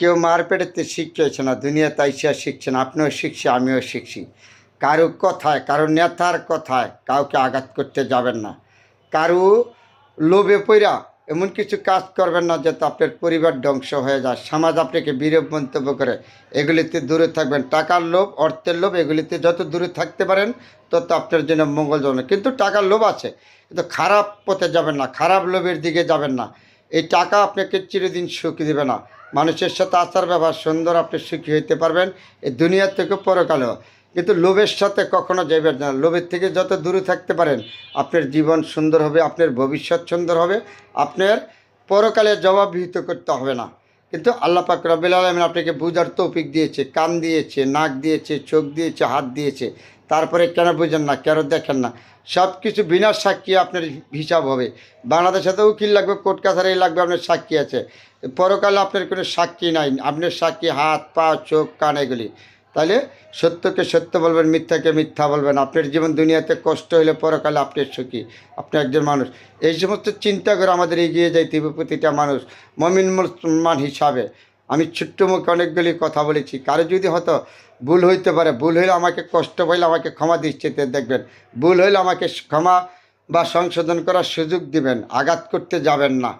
কেউ মার পেটেতে শিখেছে না, দুনিয়া তাই সে শিখছে না। আপনিও শিখছি, আমিও শিখছি। কারো কথায়, কারো নেতার কথায় কাউকে আঘাত করতে যাবেন না। কারো লোভে পইরা এমন কিছু কাজ করবেন না যাতে আপনার পরিবার ধ্বংস হয়ে যায়, সমাজ আপনাকে বিরূপ মন্তব্য করে। এগুলিতে দূরে থাকবেন। টাকার লোভ, অর্থের লোভ, এগুলিতে যত দূরে থাকতে পারেন তত আপনার জন্য মঙ্গলজনক। কিন্তু টাকার লোভ আছে, কিন্তু খারাপ পথে যাবেন না, খারাপ লোভের দিকে যাবেন না। এই টাকা আপনাকে চিরদিন সুখ দেবে না। মানুষের সাথে আচার ব্যবহার সুন্দর, আপনি সুখী হইতে পারবেন এই দুনিয়া থেকে পরকালেও। কিন্তু লোভের সাথে কখনো যাইবেন না। লোভের থেকে যত দূরে থাকতে পারেন আপনার জীবন সুন্দর হবে, আপনার ভবিষ্যৎ সুন্দর হবে, আপনার পরকালে জবাবদিহিত করতে হবে না। কিন্তু আল্লাহ পাক রব্বুল আলামিন আপনাকে বুঝার তৌফিক দিয়েছে, কান দিয়েছে, নাক দিয়েছে, চোখ দিয়েছে, হাত দিয়েছে। তারপরে কেন বুঝেন না, কেন দেখেন না? সব কিছু বিনা সাক্ষী আপনার হিসাব হবে। বাংলাদেশে তো উকিল লাগবে, কোর্ট কাছারি লাগবে, আপনার সাক্ষী আছে। পরকালে আপনার কোনো সাক্ষী নাই, আপনার সাক্ষী হাত, পা, চোখ, কান, এগুলি। তাহলে সত্যকে সত্য বলবেন, মিথ্যাকে মিথ্যা বলবেন। আপনার জীবন দুনিয়াতে কষ্ট হলে পরকালে আপনার সুখী, আপনি একজন মানুষ। এই সমস্ত চিন্তা করে আমাদের এগিয়ে যাইতে হবে প্রতিটা মানুষ মমিন মুসলমান হিসাবে। আমি ছোট্ট মুখে অনেকগুলি কথা বলেছি, কারো যদি হয়তো ভুল হইতে পারে, ভুল হইলে আমাকে কষ্ট পাইলে আমাকে ক্ষমা দৃষ্টিতে দেখবেন। ভুল হইলে আমাকে ক্ষমা বা সংশোধন করার সুযোগ দিবেন, আঘাত করতে যাবেন না।